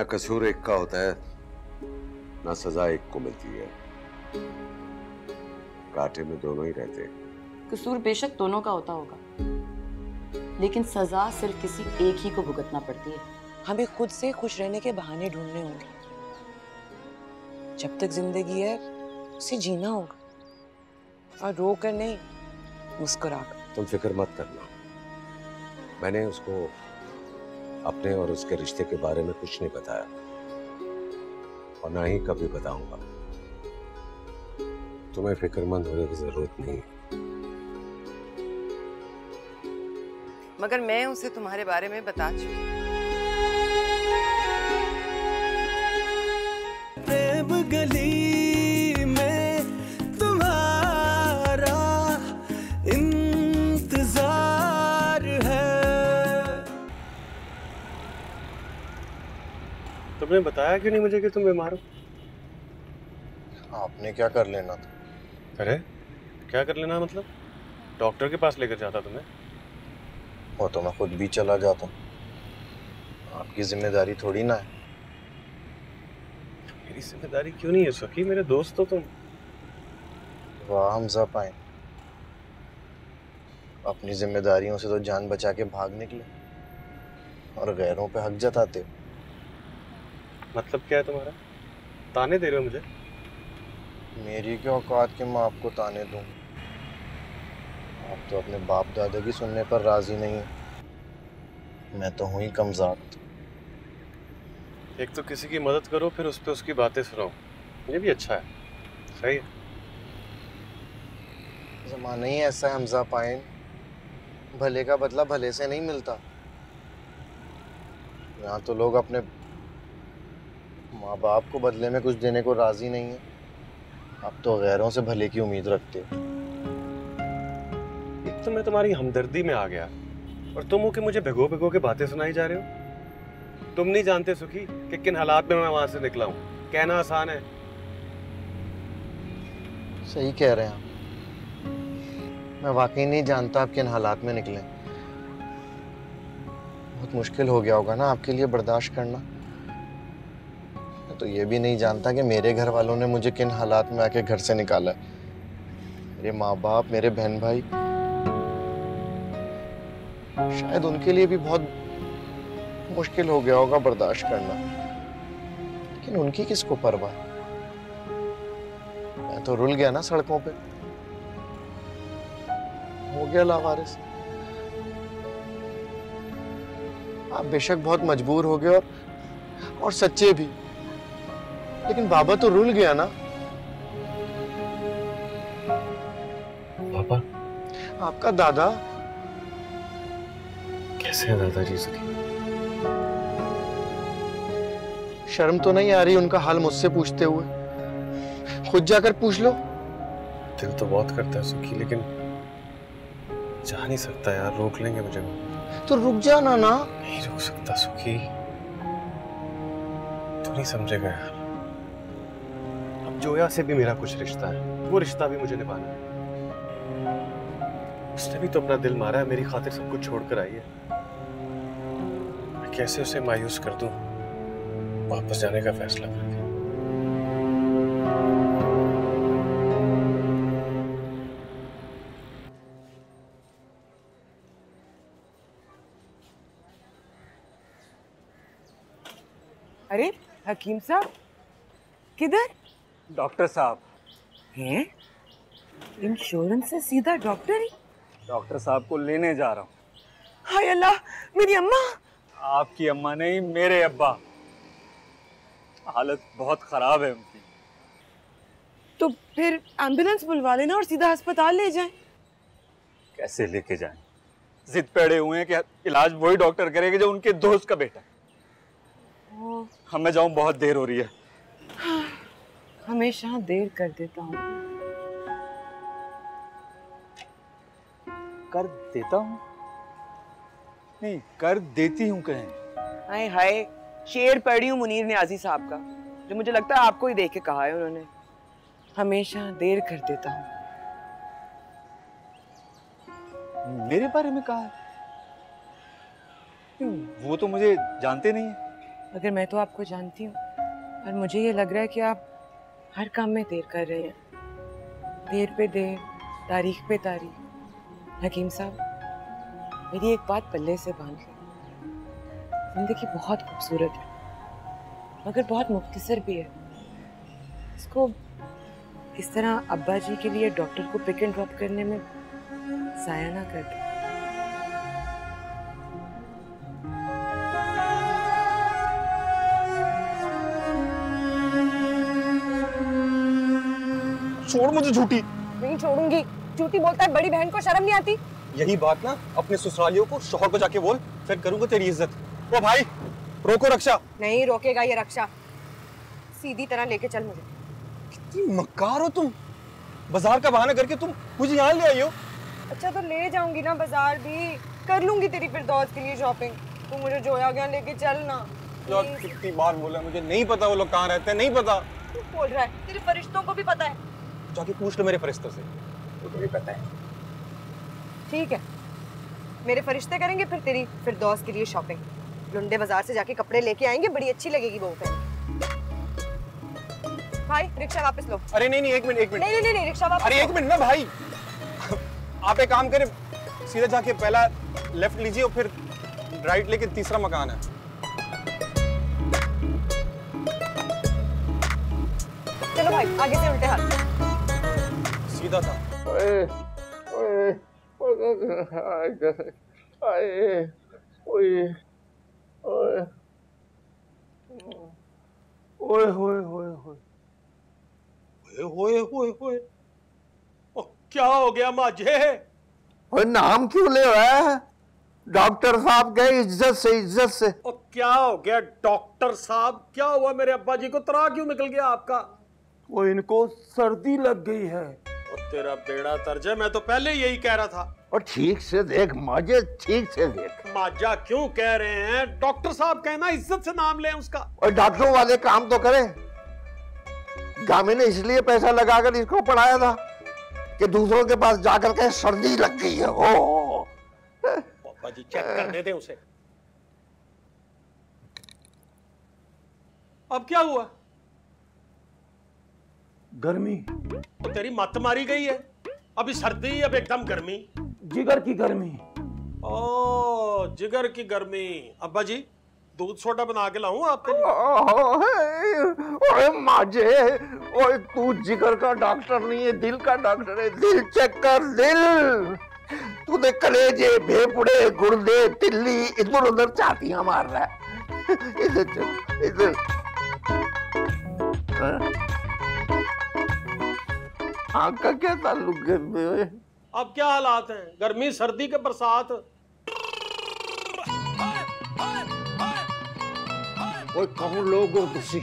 ना कसूर एक का होता है, ना सजा एक को मिलती है। कांटे में दोनों ही रहते हैं। कसूर बेशक दोनों का होता होगा, लेकिन सजा सिर्फ किसी एक ही को भुगतना पड़ती है। हमें खुद से खुश रहने के बहाने ढूंढने होंगे। जब तक जिंदगी है उसे जीना होगा, और रो कर नहीं, मुस्कुरा कर। तुम फिक्र मत करना, मैंने उसको अपने और उसके रिश्ते के बारे में कुछ नहीं बताया, और ना ही कभी बताऊंगा। तुम्हें फिक्रमंद होने की जरूरत नहीं है। मगर मैं उसे तुम्हारे बारे में बता चुकी। प्रेम गली में तुम्हारा इंतजार है। तुमने बताया क्यों नहीं मुझे कि तुम बीमार हो? आपने क्या कर लेना था? अरे क्या कर लेना मतलब? डॉक्टर के पास लेकर जाता तुम्हें? वो तो मैं खुद भी चला जाता, आपकी जिम्मेदारी थोड़ी ना है। मेरी जिम्मेदारी क्यों नहीं है सखी? मेरे दोस्त हो तुम। वाह हमजा पाए, अपनी जिम्मेदारियों से तो जान बचा के भाग निकले और गैरों पे हक जताते हो। मतलब क्या है तुम्हारा? ताने दे रहे हो मुझे? मेरी क्या औकात कि मैं आपको ताने दूं? आप तो अपने बाप दादा की सुनने पर राजी नहीं है। मैं तो हुई कमज़ात। एक तो किसी की मदद करो, फिर उस पे उसकी बातें सुनाओ। ये भी अच्छा है, सही है। ज़माना ही ऐसा है हमजा पाइन, भले का बदला भले से नहीं मिलता। यहाँ तो लोग अपने माँ बाप को बदले में कुछ देने को राजी नहीं है। अब तो गैरों से भले की उम्मीद रखते हो। एक तो मैं तुम्हारी हमदर्दी में आ गया, और तुम हो कि मुझे भिगो भिगो के बातें सुनाई जा रहे हो। तुम नहीं जानते सुखी कि किन हालात में मैं वहां से निकला हूँ। कहना आसान है। सही कह रहे हैं आप, मैं वाकई नहीं जानता आप किन हालात में निकले। बहुत मुश्किल हो गया होगा ना आपके लिए बर्दाश्त करना। मैं तो ये भी नहीं जानता कि मेरे घर वालों ने मुझे किन हालात में आके घर से निकाला है। मेरे माँ बाप, मेरे बहन भाई, शायद उनके लिए भी बहुत मुश्किल हो गया होगा बर्दाश्त करना, लेकिन उनकी किसको परवाह। मैं तो रुल गया ना सड़कों पे, हो गया लावारिस। आप बेशक बहुत मजबूर हो गए और सच्चे भी, लेकिन बाबा तो रुल गया ना। पापा? आपका दादा कैसे है दादाजी सखी? शर्म तो नहीं आ रही उनका हाल मुझसे पूछते हुए? खुद जाकर पूछ लो। दिल तो बहुत करता है सुखी, लेकिन जा नहीं सकता यार। रोक लेंगे मुझे। तो रुक जाना ना। नहीं रुक सकता सुखी, तू नहीं समझेगा यार। अब जोया से भी मेरा कुछ रिश्ता है, वो रिश्ता भी मुझे निभाना है। उसने भी तो अपना दिल मारा है, मेरी खातिर सब कुछ छोड़कर आई है। मैं कैसे उसे मायूस कर दूं वापस जाने का फैसला करके? अरे हकीम साहब, किधर? डॉक्टर साहब हैं? इंश्योरेंस से सीधा डॉक्टर ही? डॉक्टर साहब को लेने जा रहा हूँ। हाय अल्लाह, मेरी अम्मा! आपकी अम्मा नहीं, मेरे अब्बा। हालत बहुत खराब है उनकी। तो फिर एम्बुलेंस बुलवा लेना और सीधा अस्पताल ले जाएं। कैसे लेके जाएं? जिद पे अड़े हुए हैं कि इलाज वही डॉक्टर करेगा जो उनके दोस्त का बेटा। मैं जाऊं, बहुत देर हो रही है। हाँ, हमेशा देर कर देता हूँ। कर देता हूँ? नहीं, कर देती हूँ कहें। हाय हाय, शेर पढ़ी हूँ मुनीर नियाजी साहब का, जो मुझे लगता है आपको ही देख के कहा है उन्होंने। हमेशा देर कर देता हूँ। मेरे बारे में कहा है? वो तो मुझे जानते नहीं है। मगर मैं तो आपको जानती हूँ और मुझे ये लग रहा है कि आप हर काम में देर कर रहे हैं, देर पे देर, तारीख पे तारीख। हकीम साहब, मेरी एक बात पल्ले से बांध लो, जिंदगी बहुत खूबसूरत है मगर बहुत मुख्तसर भी है। इसको इस तरह अब्बा जी के लिए डॉक्टर को पिक एंड ड्रॉप करने में ज़ाया ना कर दो। छोड़ मुझे झूठी। नहीं छोड़ूंगी। झूठी बोलता है, बड़ी बहन को शर्म नहीं आती? यही बात ना अपने ससुरालियों को, शौहर को जाके बोल, फिर करूंगा तेरी इज्जत। ओ भाई रोको रक्षा। नहीं रोकेगा ये रक्षा, सीधी तरह लेके चल मुझे। कितनी मक्कार हो तुम, बाजार का बहाना करके तुम मुझे यहाँ ले आई हो। अच्छा तो ले जाऊंगी ना बाजार भी, कर लूंगी तेरी फिरदौस के लिए शॉपिंग। तू मुझे जोया गया लेके चल ना। यार कितनी बार बोला, मुझे नहीं पता वो लोग कहाँ रहते हैं, नहीं पता। तू बोल रहा है, तेरे फरिश्तों को भी पता है। जाके पूछ लो मेरे फरिश्तों से, तो तुम्हें पता है। ठीक है, मेरे फरिश्ते करेंगे फिर तेरी फिरदौस के लिए शॉपिंग। लुंडे बाजार से जाके कपड़े लेके आएंगे, बड़ी अच्छी लगेगी वो पे। भाई रिक्शा वापस लो। अरे नहीं, एक मिनट। नहीं, रिक्शा वापस। अरे एक मिनट ना भाई, आप एक काम करें, सीधा जाके पहला लेफ्ट लीजिए और फिर राइट लेके तीसरा मकान है। चलो भाई आगे से उल्टे हाथ। सीधा था। क्या हो गया माजे? और नाम क्यों ले रहा है? डॉक्टर साहब गए इज्जत से। और क्या हो गया डॉक्टर साहब? क्या हुआ मेरे अब्बा जी को? तरा क्यों निकल गया आपका? वो इनको सर्दी लग गई है। और तेरा बेड़ा तर्ज है, मैं तो पहले यही कह रहा था। और ठीक से देख माजे, ठीक से देख। माजा क्यों कह रहे हैं? डॉक्टर साहब कहना, इज्जत से नाम लें उसका। और डॉक्टरों वाले काम तो करे। गामी ने इसलिए पैसा लगाकर इसको पढ़ाया था कि दूसरों के पास जाकर के सर्दी लग गई है। ओ पापा जी चेक करने दें उसे। अब क्या हुआ? गर्मी। तो तेरी मत मारी गई है। अभी सर्दी, अब एकदम गर्मी। जिगर की गर्मी। ओ जिगर की गर्मी। अब्बा जी दूध सोडा बना के लाऊं आपके लिए? ओए माजे, ओए तू जिगर का डॉक्टर नहीं है, दिल का डॉक्टर है। दिल चेक कर, दिल। तूने कलेजे, फेफड़े, गुर्दे, तिल्ली इधर उधर चातियां मार रहा है। इधर चल, इधर। आँख का क्या ताल्लुक है? अब क्या हालात हैं? गर्मी, सर्दी के बरसात। ओए कौन लोग हो तुसी?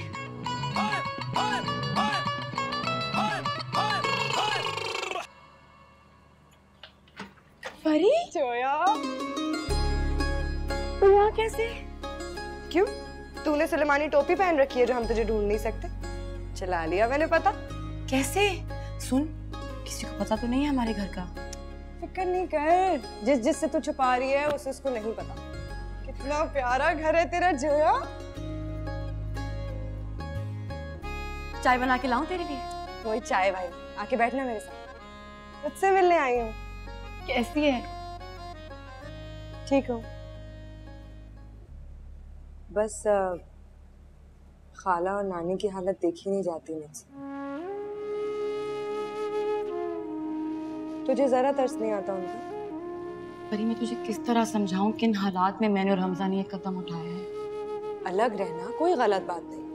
परी जोया, तू यहाँ कैसे? क्यों? तूने सुलेमानी टोपी पहन रखी है जो हम तुझे ढूंढ नहीं सकते? चला लिया मैंने पता। कैसे? सुन, किसी को पता तो नहीं है हमारे घर का? फिक्र नहीं कर, जिससे तू छुपा रही है उसे उसको नहीं पता। कितना प्यारा घर है तेरा जोया। चाय बना के लाऊं तेरे लिए? वही चाय भाई, आके बैठना मेरे साथ। तुझसे मिलने आई हूँ। कैसी है? ठीक हूँ, बस खाला और नानी की हालत देखी नहीं जाती मुझसे। तुझे जरा तरस नहीं आता उनका? परी मैं तुझे किस तरह समझाऊं किन हालात में मैंने और हमजा ने ये कदम उठाया है। अलग रहना कोई गलत बात नहीं,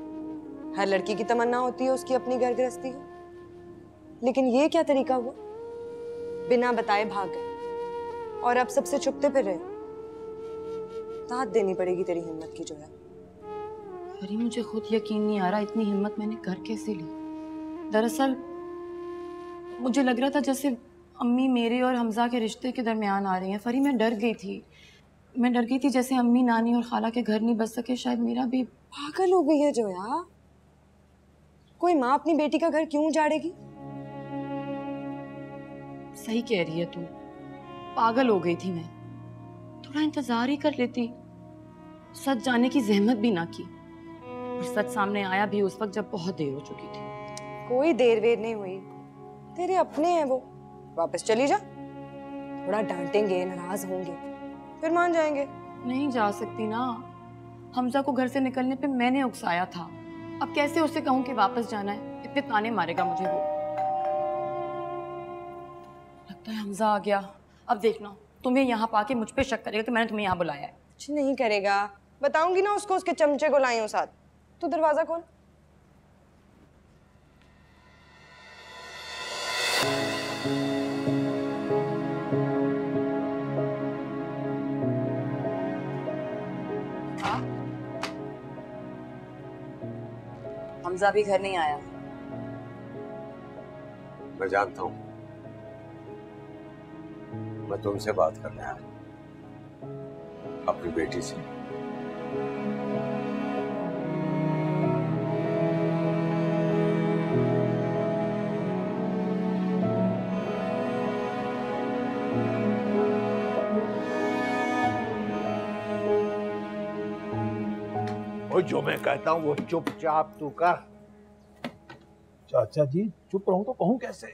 हर लड़की की तमन्ना होती है उसकी अपनी घर गृहस्थी हो। लेकिन ये क्या तरीका हुआ? बिना बताए भाग गए और अब सबसे छुपते फिर रहे। दाद देनी पड़ेगी तेरी हिम्मत की जोया। परी मुझे खुद यकीन नहीं आ रहा इतनी हिम्मत मैंने कर कैसे ली। दरअसल मुझे लग रहा था जैसे अम्मी मेरे और हमजा के रिश्ते के दरमियान आ रही हैं। फरी मैं डर गई थी जैसे अम्मी नानी और खाला के घर नहीं बस सके, शायद मेरा भी। पागल हो गई है जोया, कोई माँ अपनी बेटी का घर क्यों उजाड़ेगी? सही कह रही है तू, पागल हो गई थी मैं। थोड़ा इंतजार ही कर लेती, सच जाने की जहमत भी ना की। और सच सामने आया भी उस वक्त जब बहुत देर हो चुकी थी। कोई देर वेर नहीं हुई, तेरे अपने हैं वो, वापस चली जा। थोड़ा डांटेंगे, नाराज होंगे, फिर मान जाएंगे। नहीं जा सकती ना, हमजा को घर से निकलने पे मैंने उकसाया था। अब कैसे उसे कहूँ कि वापस जाना है? इतने ताने मारेगा मुझे वो। लगता है हमजा आ गया। अब देखना, तुम्हें यहाँ पाके मुझ पे शक करेगा कि मैंने तुम्हें यहाँ बुलाया है। कुछ नहीं करेगा, बताऊंगी ना उसको उसके चमचे को लाई हूँ साथ। तू दरवाजा खोल। हमजा भी घर नहीं आया। मैं जानता हूँ, मैं तुमसे बात करने आया, अपनी बेटी से। और जो मैं कहता हूँ वो चुपचाप तू कर। चाचा जी चुप रहूं तो कहूं कैसे?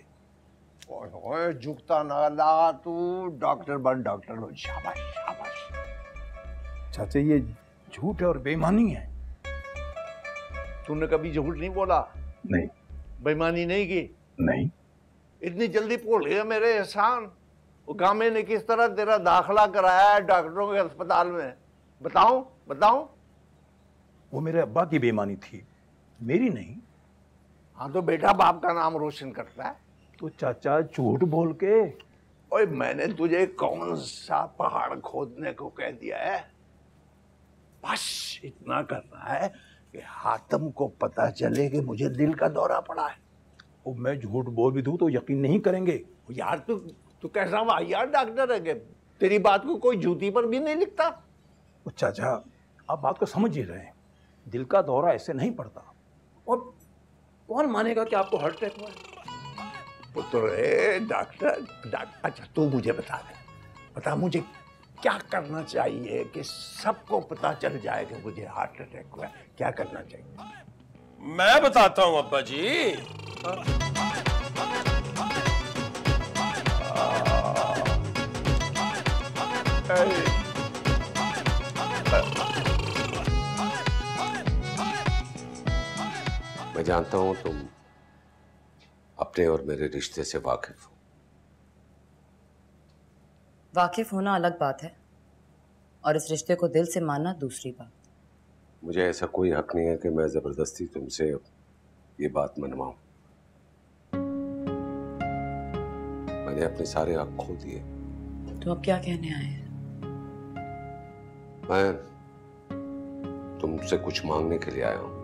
ओए झुकता ना ला, तू डॉक्टर बन, डॉक्टर बन। शाबाश शाबाश। चाचा ये झूठ है और बेईमानी है। तूने कभी झूठ नहीं बोला? नहीं। बेईमानी नहीं की? नहीं। इतनी जल्दी भूल गया मेरे एहसान? वो गामे ने किस तरह तेरा दाखिला कराया है डॉक्टरों के अस्पताल में? बताऊं बताऊं? वो मेरे अब्बा की बेईमानी थी, मेरी नहीं। हाँ तो बेटा बाप का नाम रोशन करता है। तो चाचा झूठ बोल के। ओए मैंने तुझे कौन सा पहाड़ खोदने को कह दिया है? बस इतना करना है कि हातिम को पता चले कि मुझे दिल का दौरा पड़ा है। वो मैं झूठ बोल भी दूं तो यकीन नहीं करेंगे। यार तू कैसा वाहियात डॉक्टर है कि तेरी बात को कोई जूती पर भी नहीं लिखता? वो चाचा आप बात को समझ ही रहे हैं, दिल का दौरा ऐसे नहीं पड़ता। और कौन मानेगा कि आपको हार्ट अटैक हुआ है? पुत्र डॉक्टर, अच्छा तू मुझे बता दे, बता मुझे क्या करना चाहिए कि सबको पता चल जाए कि मुझे हार्ट अटैक हुआ है? क्या करना चाहिए? मैं बताता हूँ अब्बा जी। मैं जानता हूं तुम अपने और मेरे रिश्ते से वाकिफ हो। वाकिफ होना अलग बात है और इस रिश्ते को दिल से मानना दूसरी बात। मुझे ऐसा कोई हक नहीं है कि मैं जबरदस्ती तुमसे ये बात मनवाऊं। मैंने अपने सारे हक खो दिए। तो अब क्या कहने आए हैं? मैं तुमसे कुछ मांगने के लिए आया हूं,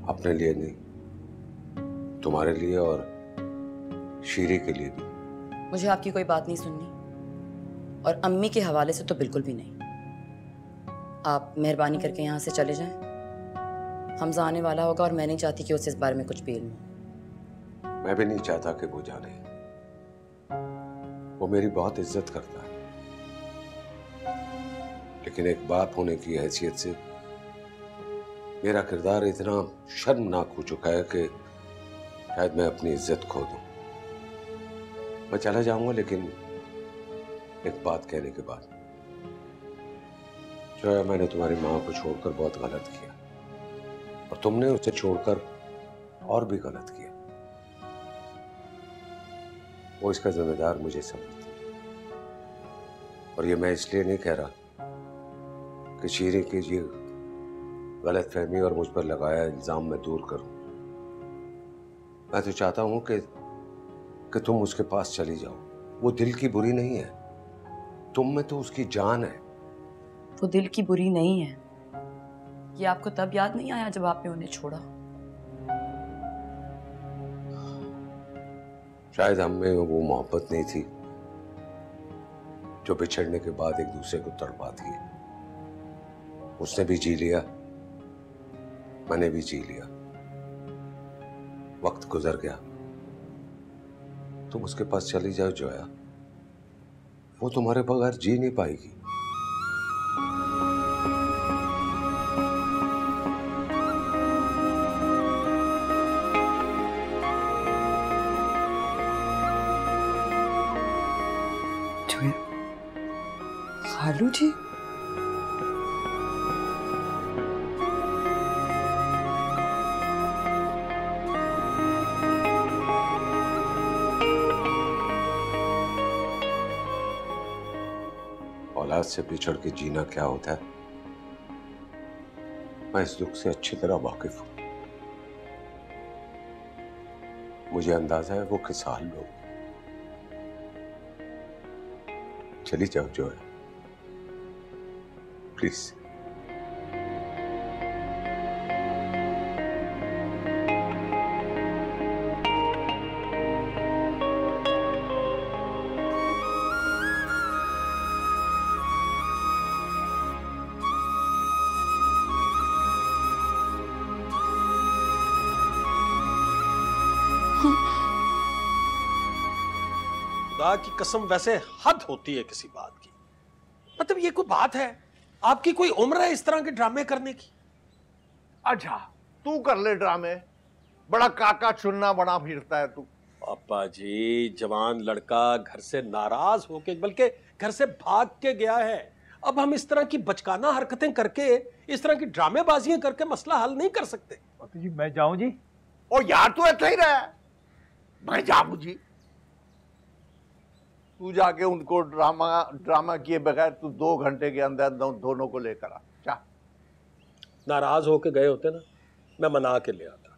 अपने लिए नहीं, तुम्हारे लिए और शीरी के लिए भी। मुझे आपकी कोई बात नहीं सुननी और अम्मी के हवाले से तो बिल्कुल भी नहीं। आप मेहरबानी करके यहाँ से चले जाएं। हमजा आने वाला होगा और मैं नहीं चाहती कि उसे इस बारे में कुछ भी इल्म हो। मैं भी नहीं चाहता कि वो जाने। वो मेरी बहुत इज्जत करता है, लेकिन एक बाप होने की हैसियत से मेरा किरदार इतना शर्मनाक हो चुका है कि शायद मैं अपनी इज्जत खो दूं। मैं चला जाऊंगा, लेकिन एक बात कहने के बाद। जो है, मैंने तुम्हारी माँ को छोड़कर बहुत गलत किया और तुमने उसे छोड़कर और भी गलत किया। वो इसका जिम्मेदार मुझे समझती है। और ये मैं इसलिए नहीं कह रहा कि शीरी की ये गलत फहमी और मुझ पर लगाया इल्जाम मैं दूर करूं। मैं तो चाहता हूं कि तुम उसके पास चली जाओ। वो दिल की बुरी नहीं है, तुम में तो उसकी जान है। वो दिल की बुरी नहीं है। ये आपको तब याद नहीं आया जब आपने उन्हें छोड़ा? शायद हम में वो मोहब्बत नहीं थी जो बिछड़ने के बाद एक दूसरे को तड़पाती है। उसने भी जी लिया, मैंने भी जी लिया। वक्त गुजर गया, तुम उसके पास चली जाओ जोया, वो तुम्हारे बगैर जी नहीं पाएगी। भालू जी? औलाद से बिछड़ के जीना क्या होता है, मैं इस दुख से अच्छी तरह वाकिफ हूं। मुझे अंदाजा है वो किस हाल में हो। चली जाओ जो है, प्लीज। खुदा की कसम, वैसे हद होती है किसी बात की। मतलब ये कोई बात है? आपकी कोई उम्र है इस तरह के ड्रामे करने की? अच्छा, तू कर ले ड्रामे, बड़ा काका चुनना बना फिरता है तू। पापा जी, जवान लड़का घर से नाराज होके, बल्कि घर से भाग के गया है। अब हम इस तरह की बचकाना हरकतें करके, इस तरह की ड्रामेबाजियां करके मसला हल नहीं कर सकते। जी मैं जाऊं जी? ओ यार तू ऐसा ही रहा, मैं जाऊं जी? तू जाके उनको ड्रामा किए बगैर तू 2 घंटे के अंदर दोनों को लेकर आ जा। नाराज होके गए होते ना, मैं मना के ले आता।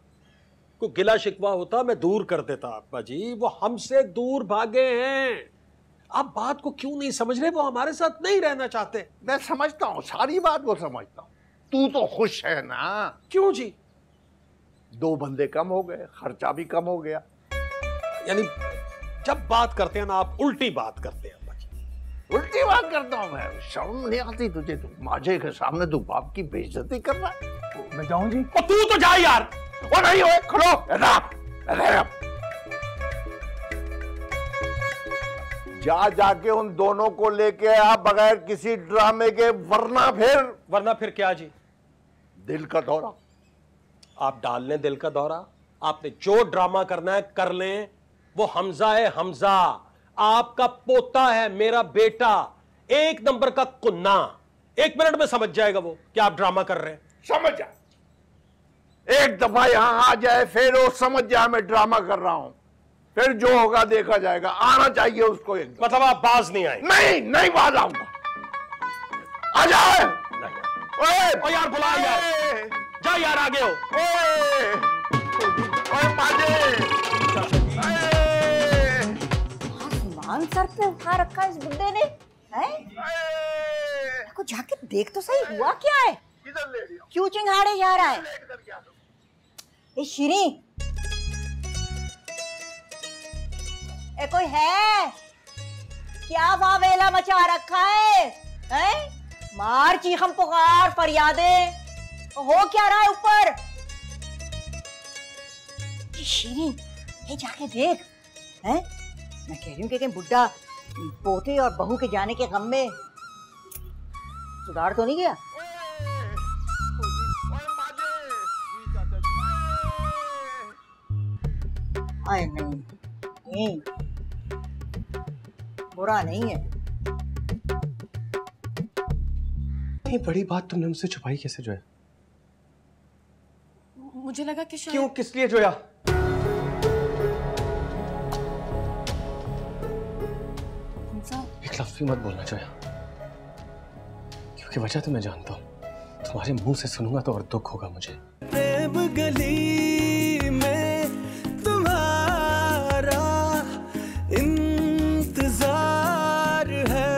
कोई गिला शिकवा होता मैं दूर कर देता। अब्बा जी, वो हमसे दूर भागे हैं। आप बात को क्यों नहीं समझ रहे? वो हमारे साथ नहीं रहना चाहते। मैं समझता हूँ, सारी बात को समझता हूँ। तू तो खुश है ना? क्यों जी? 2 बंदे कम हो गए, खर्चा भी कम हो गया। यानी जब बात करते हैं ना, आप उल्टी बात करते हैं। अब्बा जी, उल्टी बात करता हूँ मैं? शर्म नहीं आती तुझे? तू माजे के सामने तू बाप की बेइज्जती कर रहा है। मैं जाऊं जी? और तू तो जा यार। वो नहीं होए, खड़ो जा, जाके उन दोनों को लेके आ बगैर किसी ड्रामे के, वरना फिर क्या जी? दिल का दौरा। आप डाल लें दिल का दौरा। आपने जो ड्रामा करना है कर लें। वो हमजा है, हमजा आपका पोता है, मेरा बेटा, 1 नंबर का कुन्ना। 1 मिनट में समझ जाएगा वो कि आप ड्रामा कर रहे हैं। समझ जा, एक दफा यहां आ जाए फिर वो समझ जाए मैं ड्रामा कर रहा हूं। फिर जो होगा देखा जाएगा। आना चाहिए उसको एक। मतलब आप बाज नहीं आए? नहीं बाज आऊंगा। आ जाए। ओए यार, बुला यार, जा यार, आगे हो। आसमान सर पे उठा रखा इस बुड्ढे ने, हैं? को जाके देख तो सही, हुआ क्या है? क्यों चिंगाड़े जा रहा है? ए श्री, ए कोई है क्या? वावेला मचा रखा है, हैं? मार चीखम पुकार फरियादे, हो क्या रहा है ऊपर? श्री, ये जाके देख, हैं? मैं कह रही हूँ कि बुड्ढा पोते और बहू के जाने के गम में सुधार तो नहीं गया? आए नहीं, बुरा नहीं है। ये बड़ी बात तुमने मुझसे छुपाई कैसे जोया? मुझे लगा कि शायद... क्यों, किस लिए जोया? एक लफ्ज़ भी मत बोलना जोया, क्योंकि वजह तो मैं जानता हूँ। तुम्हारे मुंह से सुनूंगा तो और दुख होगा मुझे। प्रेम गली में तुम्हारा इंतजार है।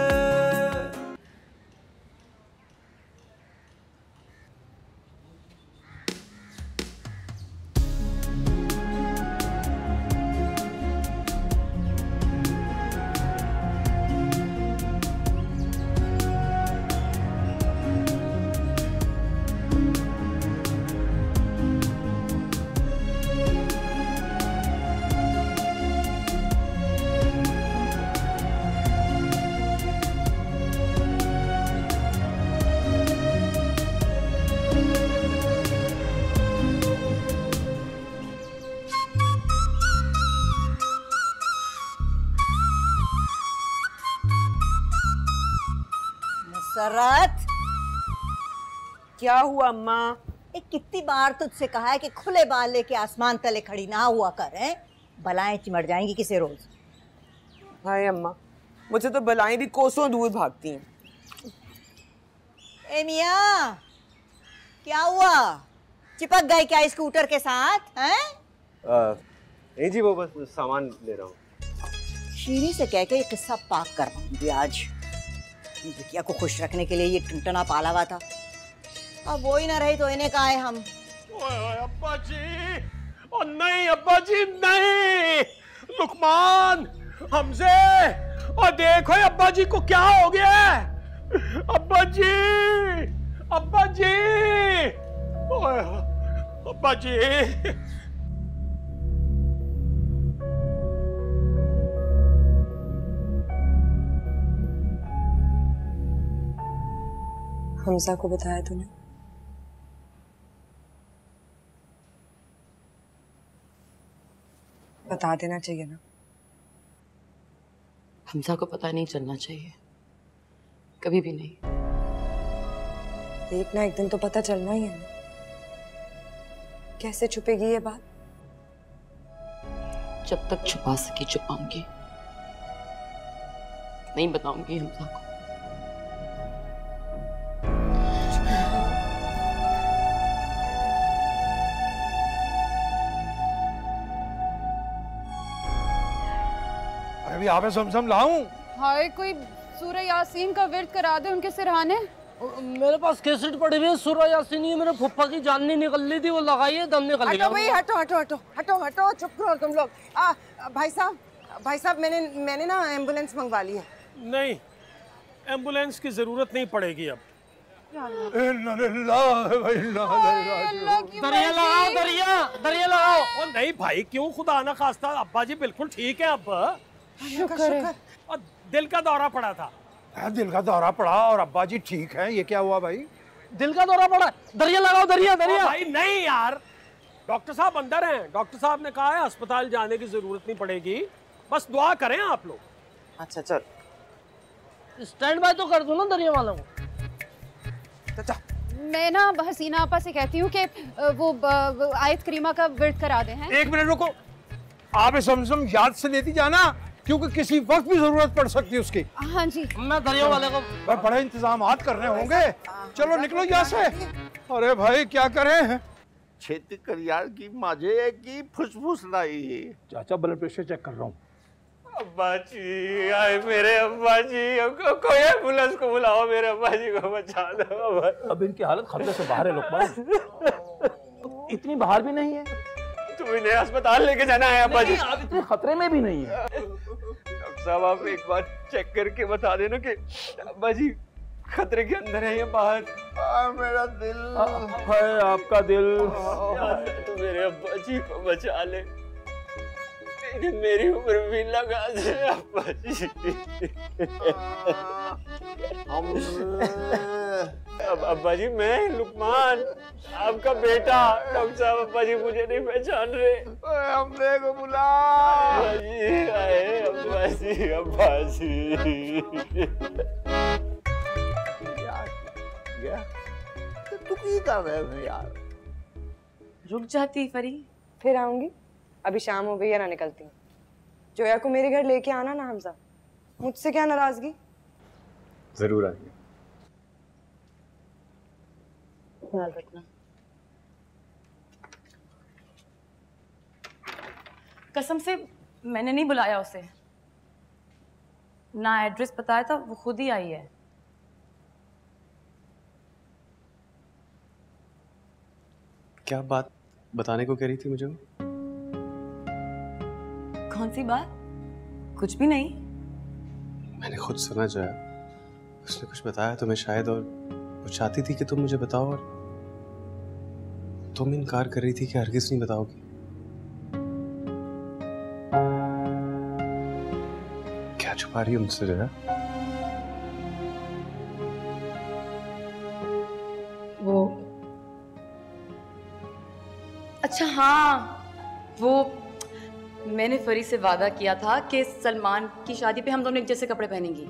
मुसर्रत, क्या हुआ अम्मा? कितनी बार तुझसे कहा है कि खुले बाल लेके आसमान तले खड़ी ना हुआ कर, हैं? बलाएं चिमट जाएंगी किसी रोज। हाय अम्मा, मुझे तो बलाएं भी कोसों दूर भागती हैं। ए मियाँ, क्या हुआ? चिपक गए क्या स्कूटर के साथ? हैं? नहीं जी, वो बस सामान ले रहा हूँ। शीरी से कह के ये किस्सा पाक करना मुझे आज। बिटिया को खुश रखने के लिए ये टुनटना पाला हुआ था, अब वो ही ना रही तो इन्हें कहा है हम। ओए अब्बा जी, और नहीं अब्बा जी नहीं, लुकमान, हमसे, और देखो अब्बा जी को क्या हो गया। अब्बा जी, अब्बा जी, ओए अब्बा जी। हमजा को बताया तूने? बता देना चाहिए ना। हमजा को पता नहीं चलना चाहिए, कभी भी नहीं। एक ना एक दिन तो पता चलना ही है ना। कैसे छुपेगी ये बात? जब तक छुपा सकी छुपाऊंगी, नहीं बताऊंगी हमजा को। अभी आप समझम लाऊं? हाय, कोई सूरह यासीन का विर्द करा दे उनके सिरहाने। मेरे पास कैसेट पड़ी हुई है सूरह यासीन, ये मेरे फुफ्फा की जान नहीं निकल रही थी, वो लगाइए दम निकल गया। हटो भाई, हटो हटो हटो हटो हटो, चुप करो तुम लोग। भाई साहब मैंने ना एम्बुलेंस मंगवा ली है। नहीं, एम्बुलेंस की जरूरत नहीं पड़ेगी अब। दरिया लगाओ, दरिया लगाओ। और नहीं भाई, क्यों खुदा ना खास्ता, अब्बा जी बिल्कुल ठीक है अब। शुक्र। और दिल का दौरा पड़ा था। दिल का दौरा पड़ा और अब्बा जी ठीक है, ये क्या हुआ भाई? दिल का दौरा पड़ा, दरिया लगाओ, दरिया। भाई नहीं यार, डॉक्टर साहब अंदर हैं। डॉक्टर साहब ने कहा है अस्पताल जाने की जरूरत नहीं पड़ेगी, बस दुआ करें आप लोग। अच्छा चल, स्टैंड बाय तो कर दो ना दरिया वालों को। मैं ना हसीना आपा से कहती हूँ कि वो आयत करीमा का विर्द करा दें। हैं? एक मिनट रुको, आप समझम याद से लेती जाना, क्योंकि किसी वक्त भी जरूरत पड़ सकती है उसकी। हाँ जी, मैं दरिया वाले को बड़े इंतजाम करने होंगे। चलो निकलो यहाँ से। अरे भाई क्या करें? छेद करियार की माजे की फुसफुस लाई। चाचा ब्लड प्रेशर चेक कर रहा हूँ। अब्बा जी, आए मेरे अब्बा जी, कोई एम्बुलेंस को बुलाओ, मेरे अब्बा जी को बचा दो। अब इनकी हालत खतरे से बाहर है लोकमान। इतनी बाहर भी नहीं है। तुम इन्हें अस्पताल लेके जाना है अब्बा जी। आप इतने खतरे में भी नहीं है। डॉक्टर साहब आप एक बार चेक करके बता देना कि अब्बा जी खतरे के अंदर है या बाहर। मेरा दिल है, आपका दिल। तो मेरे अब्बा जी को बचा ले, मेरी उम्र भी लगा दे अब्बा जी। अब अब्बा जी, मैं लुकमान आपका बेटा। डॉक्टर साहब अब्बा जी मुझे नहीं पहचान रहे। हमने को बुला। अब्बा जी आए, अब्बा जी, अब्बा जी। तू की कर रहे हो यार? रुक जाती फरी। फिर आऊंगी, अभी शाम हो गई है ना, निकलती हूँ। जोया को मेरे घर लेके आना ना हमजा, मुझसे क्या नाराजगी? जरूर आएंगे। ख्याल रखना। कसम से मैंने नहीं बुलाया उसे, ना एड्रेस बताया था, वो खुद ही आई है। क्या बात बताने को कह रही थी मुझे? कौन सी बात? कुछ भी नहीं। मैंने खुद सुना जो है, उसने कुछ बताया तुम्हें शायद, और वो चाहती थी कि तुम मुझे बताओ, और तुम इनकार कर रही थी कि हरगिज नहीं बताओगी। क्या छुपा रही हो मुझसे जो है? वो अच्छा हाँ, वो मैंने फरी से वादा किया था कि सलमान की शादी पे हम दोनों एक जैसे कपड़े पहनेंगी,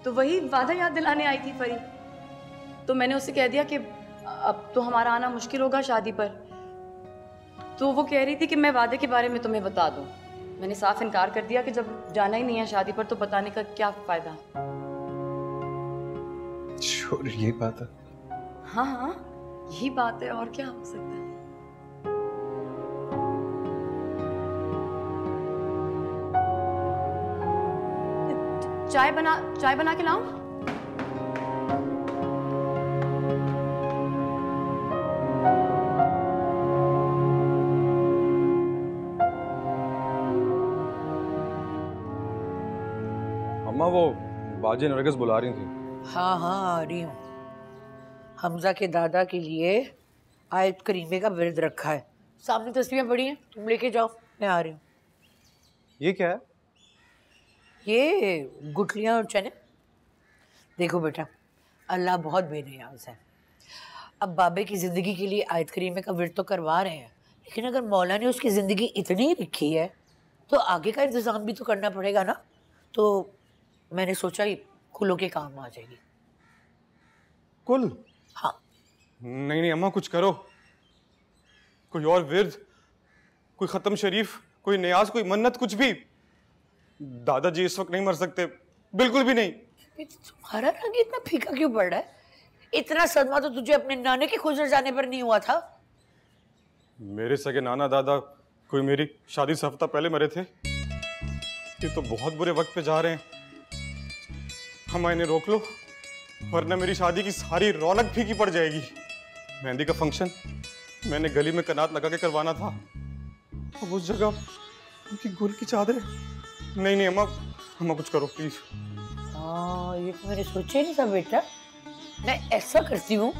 तो वही वादा याद दिलाने आई थी परी। तो मैंने उससे कह दिया कि अब तो हमारा आना मुश्किल होगा शादी पर। तो वो कह रही थी कि मैं वादे के बारे में तुम्हें बता दूं। मैंने साफ इनकार कर दिया कि जब जाना ही नहीं है शादी पर तो बताने का क्या फायदा। श्योर यही बात है? हाँ हाँ यही बात है, और क्या हो सकता है। चाय बना के लाऊं? अम्मा वो बाजी नरगिस बुला रही थी। हाँ हाँ आ रही हूँ। हमजा के दादा के लिए आयत करीमे का विरद रखा है, सामने तस्वीरें पड़ी हैं, तुम लेके जाओ, मैं आ रही हूँ। ये क्या है? ये गुठलियाँ और चने। देखो बेटा, अल्लाह बहुत बेनियाज है। अब बाबे की ज़िंदगी के लिए आयत करीमे का विरद तो करवा रहे हैं, लेकिन अगर मौला ने उसकी ज़िंदगी इतनी रखी है तो आगे का इंतज़ाम भी तो करना पड़ेगा ना। तो मैंने सोचा ये कुलों के काम आ जाएगी। कुल? हाँ। नहीं अम्मा, कुछ करो, कोई और विरद, कोई ख़त्म शरीफ, कोई नियाज, कोई मन्नत, कुछ भी। दादाजी इस वक्त नहीं मर सकते, बिल्कुल भी नहीं। तुम्हारा रंग इतना फीका क्यों पड़ रहा है? इतना सदमा तो तुझे अपने नाने के गुजर जाने पर नहीं हुआ था? मेरे सगे नाना दादा कोई मेरी शादी से हफ्ता पहले मरे थे। ये तो बहुत बुरे वक्त पे जा रहे हैं। हम इन्हें रोक लो वरना मेरी शादी की सारी रौनक फीकी पड़ जाएगी। मेहंदी का फंक्शन मैंने गली में कनात लगा के करवाना था, अब उस जगह उनकी गुल की चादरें। नहीं अम्मा कुछ करो प्लीज। हाँ ये तो मैंने सोचा ही नहीं था बेटा। मैं ऐसा करती हूँ,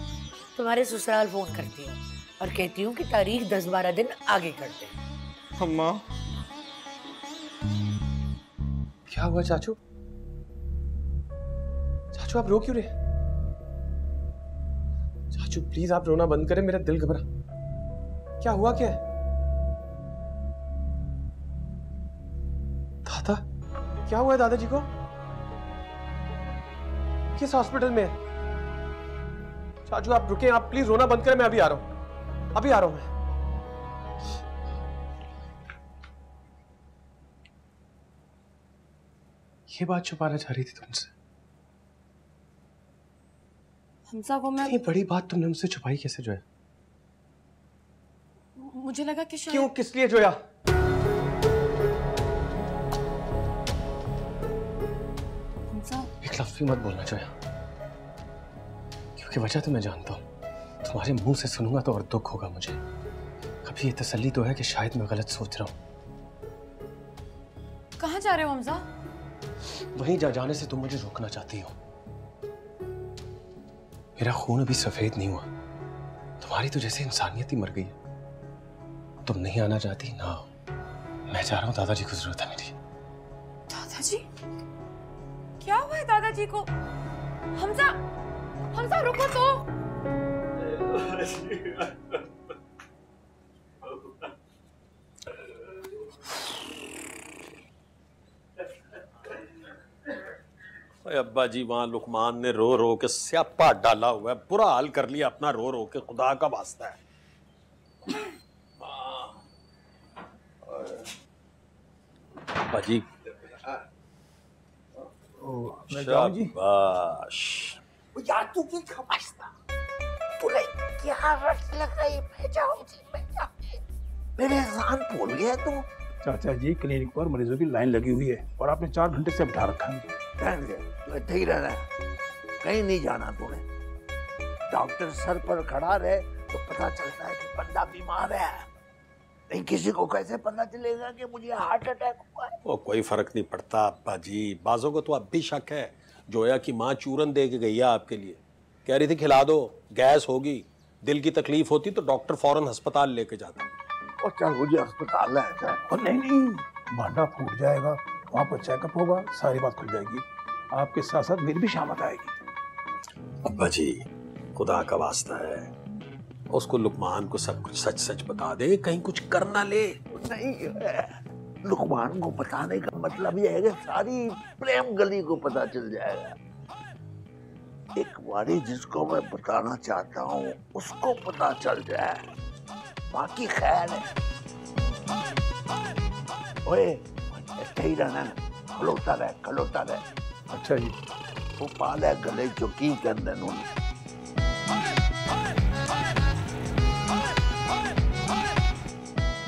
तुम्हारे ससुराल फोन करती हूँ और कहती हूँ कि तारीख 10-12 दिन आगे कर दे। अम्मा क्या हुआ चाचू? चाचू आप रो क्यों रहे? चाचू प्लीज आप रोना बंद करें, मेरा दिल घबरा। क्या हुआ क्या है? दादा क्या हुआ है दादाजी को? किस हॉस्पिटल में है? चाचू आप रुके, आप प्लीज रोना बंद करें, मैं अभी आ रहा हूं, अभी आ रहा हूं मैं। ये बात छुपाना चाह रही थी तुमसे? हमजा वो मैं इतनी बड़ी बात तुमने मुझसे छुपाई कैसे जोया? मुझे लगा कि शायद... क्यों, किस लिए जोया? हमजा एक लफ्ज़ भी मत बोलना जोया, क्योंकि वजह तो मैं जानता हूँ। तुम्हारे मुंह से सुनूंगा तो और दुख होगा मुझे। कभी ये तसल्ली तो है कि शायद मैं गलत सोच रहा हूँ। कहाँ जा रहे हो हमजा? वहीं जाने से तुम मुझे रोकना चाहती हो। मेरा खून अभी सफेद नहीं हुआ, तुम्हारी तो जैसे इंसानियत ही मर गई है। तुम नहीं आना चाहती ना, मैं जा रहा हूँ, दादाजी को जरूरत है मेरी। दादाजी? क्या हुआ है दादाजी को? हमजा रुको तो। अब्बा जी वहां लुकमान ने रो रो के स्यापा डाला हुआ है, बुरा हाल कर लिया अपना रो रो के, खुदा का वास्ता है। अब्बा जी शाबाश। यार तू की खवास्ता, तूने क्या रट लगाई? मैं जाऊंगी मेरे एहसान भूल गया तू। चाचा जी क्लिनिक पर मरीजों की लाइन लगी हुई है और आपने 4 घंटे से बिठा रखा है। तू इतना ही रहना है, कहीं नहीं जाना तूने। डॉक्टर सर पर खड़ा रहे तो पता चलता है कि बंदा बीमार है, नहीं किसी को कैसे पता चलेगा कि मुझे हार्ट अटैक हुआ है? वो कोई फर्क नहीं पड़ता अब्बा जी, बाजों को तो अब भी शक है। जोया की माँ चूरन दे के गई है आपके लिए, कह रही थी खिला दो, गैस होगी, दिल की तकलीफ होती तो डॉक्टर फौरन अस्पताल लेके जाता। और चल मुझे अस्पताल है। और नहीं भांडा फूट जाएगा, वहाँ पर चेकअप होगा, सारी बात खुल जाएगी। आपके साथ साथ मेरी भी शामत आएगी। अब्बा जी खुदा का वास्ता है, उसको लुकमान को सब कुछ सच सच बता दे, कहीं कुछ कर ना ले। नहीं लुकमान को बताने का मतलब यह है कि सारी प्रेम गली को पता चल जाएगा एक बारी जिसको मैं बताना चाहता हूँ उसको पता चल जाए, बाकी खैर है। ओए ही रहना, खलोता रहे। अच्छा जी। वो पाले गले चो की करने नू।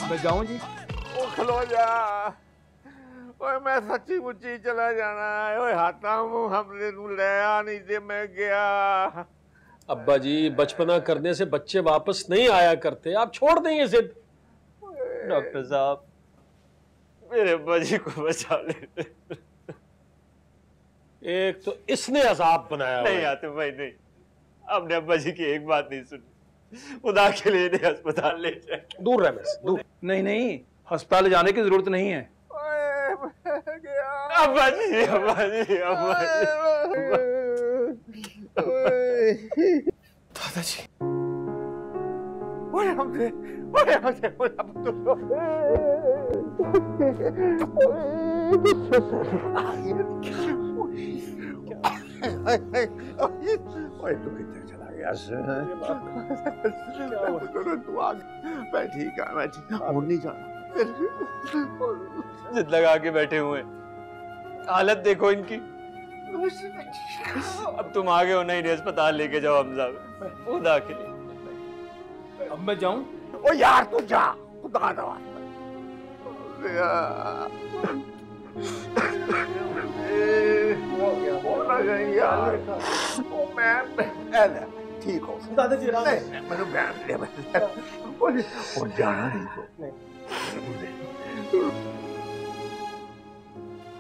मैं जाऊं जी? ओ खलो जा। ओए मैं सच्ची मुच्ची चला जाना है। ओए हाथा हमने नू ले आ, नहीं दे मैं गया। अब्बा जी, बचपना करने से बच्चे वापस नहीं आया करते, आप छोड़ दें ये जिद। डॉक्टर साहब, मेरे अब्बा जी को बचा ले। एक तो इसने अजाब बनाया। नहीं आते भाई, नहीं, आपने अब्बा जी की एक बात नहीं सुनी। खुदा के लिए इन्हें अस्पताल ले जाए। दूर रह मेरे से, दूर। नहीं, अस्पताल जाने की जरूरत नहीं है। अब्बा जी, अब्बा जी, अब्बा जी। दादाजी। ओए तू किधर चला गया? मैं ठीक है, और नहीं जाना। जिद लगा के बैठे हुए, हालत देखो इनकी। अब तुम आगे हो, नहीं अस्पताल लेके जाओ हमजा, खुदा के लिए। अब मैं जाऊं? ओ यार तू जा, खुदा ना। ठीक हो दादाजी, मैंने बैठ लिया। और जाना नहीं तो।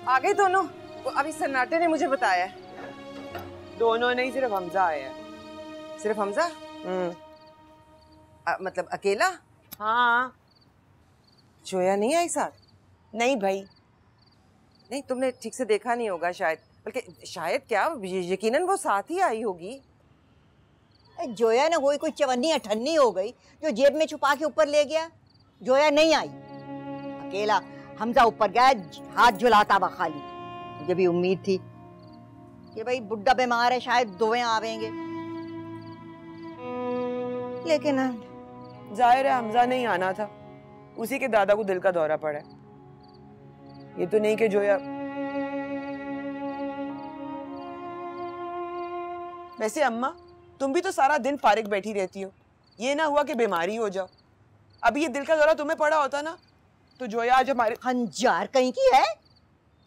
आ गए दोनों? वो अभी सन्नाटे ने मुझे बताया है। दोनों नहीं, सिर्फ हमजा आया है। सिर्फ हमजा? मतलब अकेला? हाँ। जोया नहीं आई साथ? नहीं भाई, नहीं, तुमने ठीक से देखा नहीं होगा शायद, बल्कि शायद क्या, यकीनन वो साथ ही आई होगी। जोया ने कोई चवन्नी अठन्नी हो गई जो जेब में छुपा के ऊपर ले गया। जोया नहीं आई, अकेला हमजा ऊपर गया, हाथ झुलाता हुआ खाली। मुझे भी उम्मीद थी कि भाई बुड्ढा बीमार है, शायद दोवें आवेंगे, लेकिन जाहिर है हमजा नहीं आना था, उसी के दादा को दिल का दौरा पड़ा। ये तो नहीं कि जोया। वैसे अम्मा, तुम भी तो सारा दिन फारिग बैठी रहती हो, ये ना हुआ कि बीमारी हो जाओ। अभी ये दिल का दौरा तुम्हें पड़ा होता ना तो जोया आज हमारे। हंजार कहीं की है,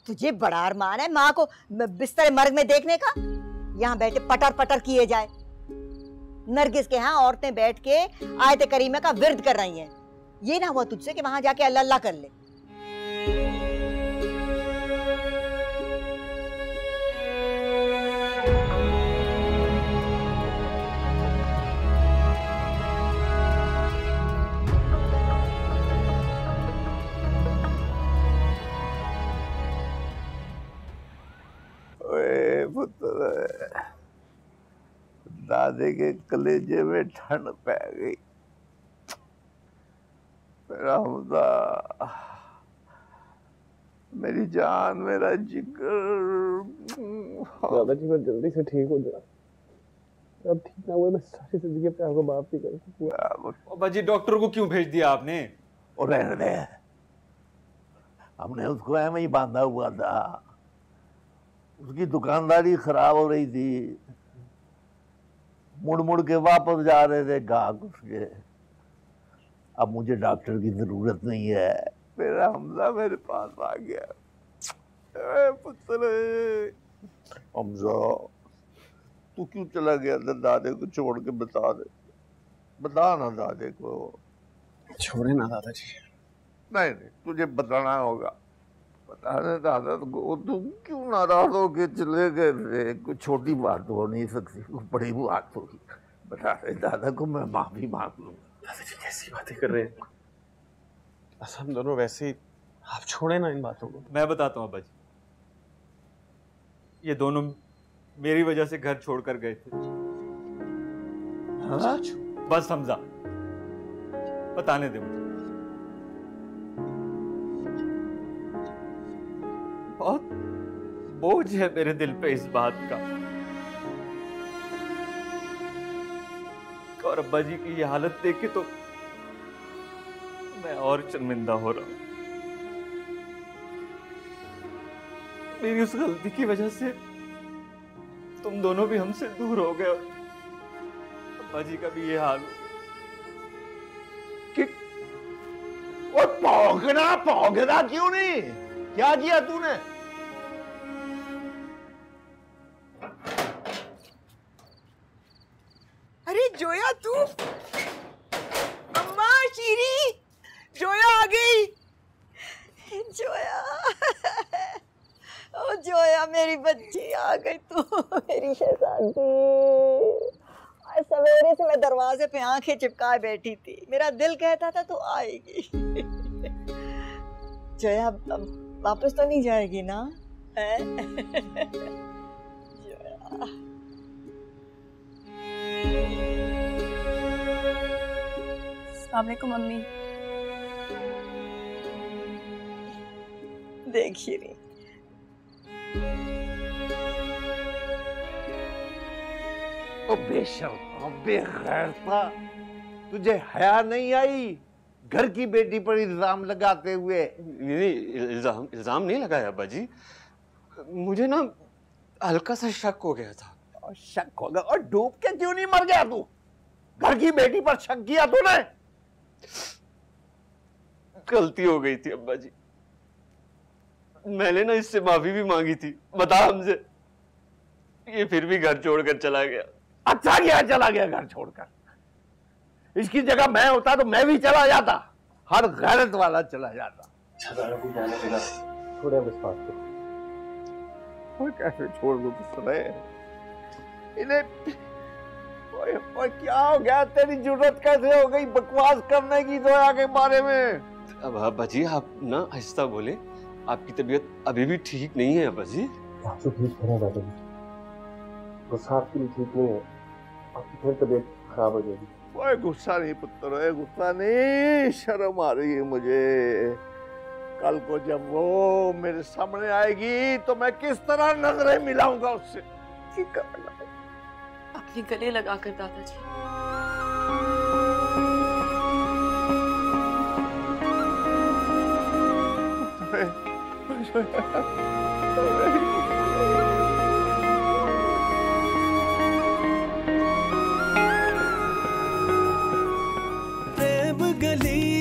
तुझे बड़ा अरमान है माँ को बिस्तर मर्ग में देखने का। यहाँ बैठे पटर पटर किए जाए। नरगिस के यहाँ औरतें बैठ के आयत करीमा का विर्द कर रही हैं। ये ना हुआ तुझसे कि वहां जाके अल्लाह अल्लाह कर ले। दादे के कलेजे में ठंड पै गई। मेरा हमजा, मेरी जान, मेरा जिगर। दादाजी मैं जल्दी से ठीक हो जाऊं। अब ठीक ना हुए मैं सारी जिंदगी अपने आप को माफ नहीं कर सकूंगा। बाजी, डॉक्टर को क्यों भेज दिया आपने? और रहने दे, हमने उसको ऐसे ही बांधा हुआ था। उसकी दुकानदारी खराब हो रही थी, मुड़ मुड़ के वापस जा रहे थे गाहक उसके। अब मुझे डॉक्टर की जरूरत नहीं है, मेरा हमजा मेरे पास आ गया। पुत्र हमजा, तू क्यों चला गया था दादे को छोड़ के? बता दे, बता ना दादे को। छोड़े ना दादाजी। नहीं, तुझे बताना होगा। बता दे दादा को, तुम क्यों नाराज हो के चले गए थे? कोई छोटी बात हो नहीं सकती, कोई बड़ी बात होगी। बता दे दादा को, मैं माफी मांग लूंगा। दादाजी कैसी बातें कर रहे हैं? बस हम दोनों वैसे ही, आप छोड़े ना इन बातों को। मैं बताता हूँ अब्बा जी, ये दोनों मेरी वजह से घर छोड़कर गए थे। हाँ? बस हमजा, बताने दे मुझे। बहुत बोझ है मेरे दिल पे इस बात का और अब्बा जी की ये हालत देख के तो मैं और शर्मिंदा हो रहा हूँ। मेरी उस गलती की वजह से तुम दोनों भी हमसे दूर हो गए और अब्बा जी का भी ये हाल हो कि और भौंकना क्यों नहीं? क्या किया तूने? अरे जोया तू, अम्मा शीरी, जोया आ गई। जोया, ओ जोया मेरी बच्ची आ गई तू, मेरी शहजादी। आज सवेरे से मैं दरवाजे पे आंखें चिपकाए बैठी थी, मेरा दिल कहता था तू आएगी। जोया अब वापस तो नहीं जाएगी ना? जोया अस्सलाम वालेकुम मम्मी। देखिए नहीं, ओ बेशर्म, बेगैरता, तुझे हया नहीं आई घर की बेटी पर इल्जाम लगाते हुए? नहीं, इल्जाम नहीं लगाया अब्बा जी, मुझे ना हल्का सा शक हो गया था। और शक हो गया? और डूब के क्यों नहीं मर गया तू? घर की बेटी पर शक किया तूने? गलती हो गई थी अब्बा जी, मैंने ना इससे माफी भी मांगी थी, बता हमसे, ये फिर भी घर छोड़कर चला गया। अच्छा क्या चला गया घर छोड़कर? इसकी जगह मैं होता तो मैं भी चला जाता, हर गैरत वाला चला जाता। थोड़ा बस बात करो। और कैसे छोड़ दो इन्हें? ओए क्या हो गया? तेरी जरूरत कैसे हो गई बकवास करने की जोया के बारे में? अब अब्बा जी आप ना आहिस्ता बोले, आपकी तबीयत अभी भी ठीक नहीं है अब्बा जी। आप तो ठीक है दादा जी, गुस्सा आपके लिए ठीक नहीं है, आपकी फिर तबीयत खराब हो जाएगी। ओए गुस्सा नहीं पुत्र, ओए गुस्सा नहीं, शर्म आ रही है मुझे। कल को जब वो मेरे सामने आएगी तो मैं किस तरह नजरें मिलाऊंगा उससे? अपने गले लगाकर दादाजी। प्रेम गली